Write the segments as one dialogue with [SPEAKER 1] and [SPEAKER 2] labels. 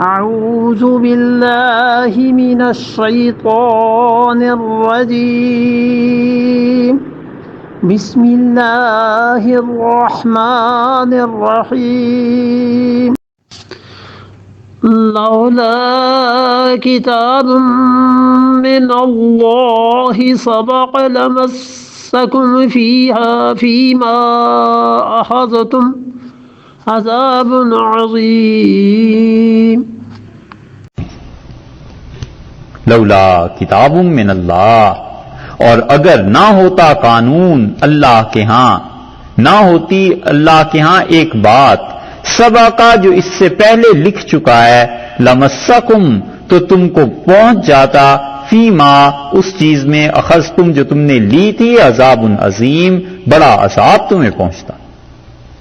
[SPEAKER 1] أعوذ بالله من الشيطان الرجيم بسم الله الرحمن الرحيم لولا كتاب من الله سبق لمسكم فيما أخذتم عذاب عظیم
[SPEAKER 2] لولا کتاب من اللہ، اور اگر نہ ہوتا قانون اللہ کے ہاں، نہ ہوتی اللہ کے ہاں ایک بات سبقہ جو اس سے پہلے لکھ چکا ہے، لمسکم تو تم کو پہنچ جاتا فیما اس چیز میں اخذتم جو تم نے لی تھی، عذاب عظیم بڑا عذاب تمہیں پہنچتا۔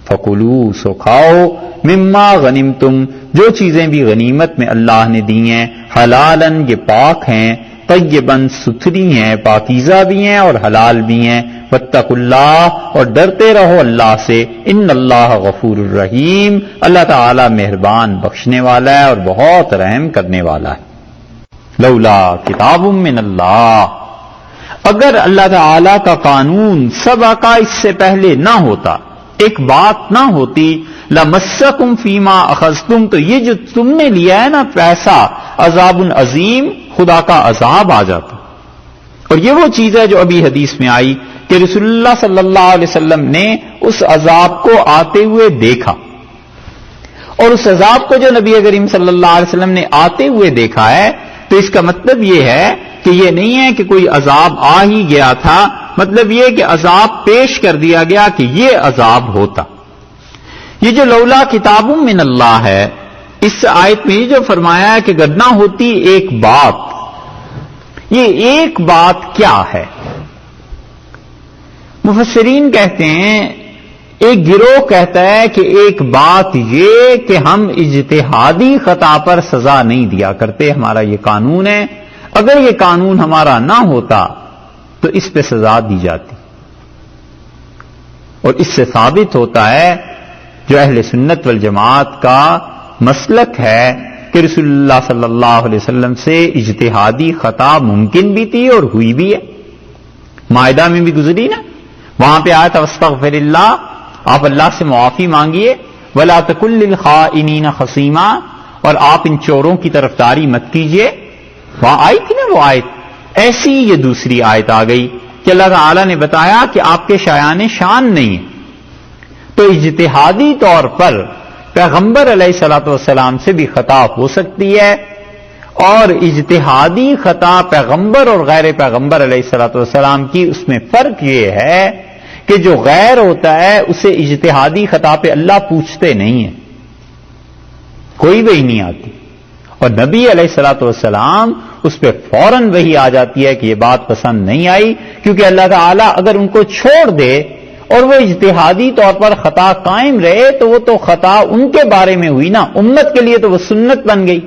[SPEAKER 2] فَكُلُوا سو کھاؤ، مما غنمتم جو چیزیں بھی غنیمت میں اللہ نے دی ہیں، حلالن یہ پاک ہیں، طیباً ستھری ہیں، پاکیزہ بھی ہیں اور حلال بھی ہیں، واتقوا اللہ اور ڈرتے رہو اللہ سے، ان اللہ غفور الرحیم اللہ تعالی مہربان بخشنے والا ہے اور بہت رحم کرنے والا ہے۔ لولا کتاب من اللہ، اگر اللہ تعالی کا قانون سبقہ اس سے پہلے نہ ہوتا، ایک بات نہ ہوتی، لمسکم فیما اخذتم تو یہ جو تم نے لیا ہے نا پیسہ، عذاب عظیم خدا کا عذاب آ جاتا۔ اور یہ وہ چیز ہے جو ابھی حدیث میں آئی کہ رسول اللہ صلی اللہ علیہ وسلم نے اس عذاب کو آتے ہوئے دیکھا، اور اس عذاب کو جو نبی کریم صلی اللہ علیہ وسلم نے آتے ہوئے دیکھا ہے تو اس کا مطلب یہ ہے کہ یہ نہیں ہے کہ کوئی عذاب آ ہی گیا تھا، مطلب یہ کہ عذاب پیش کر دیا گیا کہ یہ عذاب ہوتا۔ یہ جو لولا کتاب من اللہ ہے، اس آیت میں جو فرمایا ہے کہ اگر نہ ہوتی ایک بات، یہ ایک بات کیا ہے؟ مفسرین کہتے ہیں، ایک گروہ کہتا ہے کہ ایک بات یہ کہ ہم اجتہادی خطا پر سزا نہیں دیا کرتے، ہمارا یہ قانون ہے، اگر یہ قانون ہمارا نہ ہوتا تو اس پہ سزا دی جاتی۔ اور اس سے ثابت ہوتا ہے جو اہل سنت والجماعت کا مسلک ہے کہ رسول اللہ صلی اللہ علیہ وسلم سے اجتہادی خطا ممکن بھی تھی اور ہوئی بھی ہے۔ مائدہ میں بھی گزری نا، وہاں پہ آیا تھا واستغفر اللہ، آپ اللہ سے معافی مانگیے، ولا تکن للخائنین خصیما، اور آپ ان چوروں کی طرفداری مت کیجیے، وہاں آئی تھی نا وہ آیت۔ ایسی یہ دوسری آیت آ گئی کہ اللہ تعالی نے بتایا کہ آپ کے شایان شان نہیں ہیں، تو اجتہادی طور پر پیغمبر علیہ الصلوۃ والسلام سے بھی خطا ہو سکتی ہے، اور اجتہادی خطا پیغمبر اور غیر پیغمبر علیہ الصلوۃ والسلام کی اس میں فرق یہ ہے کہ جو غیر ہوتا ہے اسے اجتہادی خطا پہ اللہ پوچھتے نہیں ہیں، کوئی وہی نہیں آتی، اور نبی علیہ الصلوۃ والسلام اس پہ فوراً وہی آ جاتی ہے کہ یہ بات پسند نہیں آئی، کیونکہ اللہ تعالیٰ اگر ان کو چھوڑ دے اور وہ اجتہادی طور پر خطا قائم رہے تو وہ تو خطا ان کے بارے میں ہوئی نا، امت کے لیے تو وہ سنت بن گئی،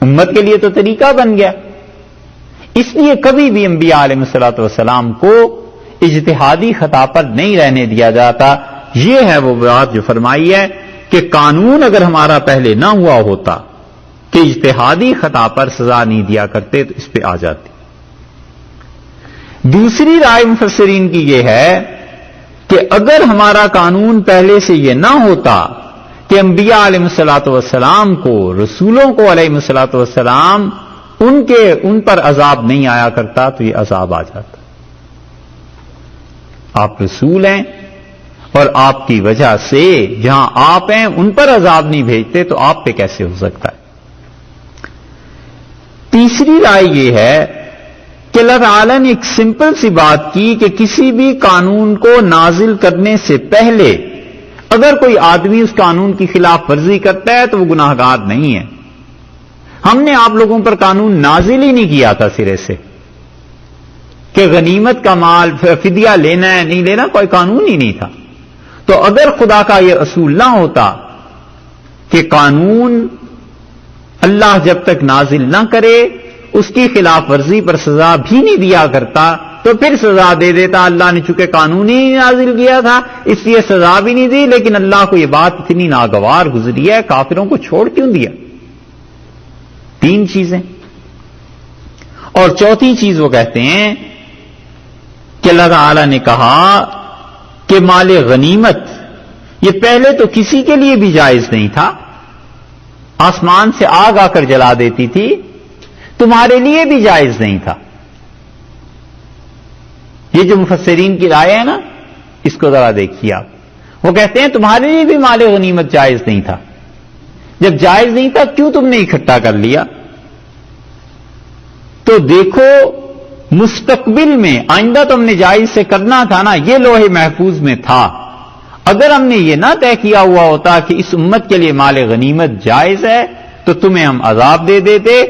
[SPEAKER 2] امت کے لیے تو طریقہ بن گیا۔ اس لیے کبھی بھی انبیاء علیہ الصلوۃ والسلام کو اجتہادی خطا پر نہیں رہنے دیا جاتا۔ یہ ہے وہ بات جو فرمائی ہے کہ قانون اگر ہمارا پہلے نہ ہوا ہوتا کہ اجتہادی خطا پر سزا نہیں دیا کرتے تو اس پہ آ جاتی۔ دوسری رائے مفسرین کی یہ ہے کہ اگر ہمارا قانون پہلے سے یہ نہ ہوتا کہ انبیاء علیہ الصلوۃ والسلام کو، رسولوں کو علیہ الصلوۃ والسلام ان پر عذاب نہیں آیا کرتا تو یہ عذاب آ جاتا۔ آپ رسول ہیں اور آپ کی وجہ سے جہاں آپ ہیں ان پر عذاب نہیں بھیجتے تو آپ پہ کیسے ہو سکتا ہے؟ تیسری رائے یہ ہے کہ اللہ تعالیٰ نے ایک سمپل سی بات کی کہ کسی بھی قانون کو نازل کرنے سے پہلے اگر کوئی آدمی اس قانون کی خلاف ورزی کرتا ہے تو وہ گناہگار نہیں ہے۔ ہم نے آپ لوگوں پر قانون نازل ہی نہیں کیا تھا سرے سے کہ غنیمت کا مال فدیہ لینا ہے نہیں لینا، کوئی قانون ہی نہیں تھا۔ تو اگر خدا کا یہ اصول نہ ہوتا کہ قانون اللہ جب تک نازل نہ کرے اس کی خلاف ورزی پر سزا بھی نہیں دیا کرتا، تو پھر سزا دے دیتا. اللہ نے چونکہ قانون ہی نازل کیا تھا اس لیے سزا بھی نہیں دی، لیکن اللہ کو یہ بات اتنی ناگوار گزری ہے، کافروں کو چھوڑ کیوں دیا؟ 3 چیزیں. اور چوتھی چیز وہ کہتے ہیں کہ اللہ تعالی نے کہا کہ مال غنیمت یہ پہلے تو کسی کے لیے بھی جائز نہیں تھا، آسمان سے آگ آ کر جلا دیتی تھی، تمہارے لیے بھی جائز نہیں تھا. یہ جو مفسرین کی رائے ہے نا، اس کو ذرا دیکھیے آپ. وہ کہتے ہیں تمہارے لیے بھی مال غنیمت جائز نہیں تھا. جب جائز نہیں تھا کیوں تم نے اکٹھا کر لیا؟ تو دیکھو مستقبل میں آئندہ تم نے جائز سے کرنا تھا نا، یہ لوح محفوظ میں تھا. اگر ہم نے یہ نہ طے کیا ہوا ہوتا کہ اس امت کے لیے مال غنیمت جائز ہے تو تمہیں ہم عذاب دے دیتے.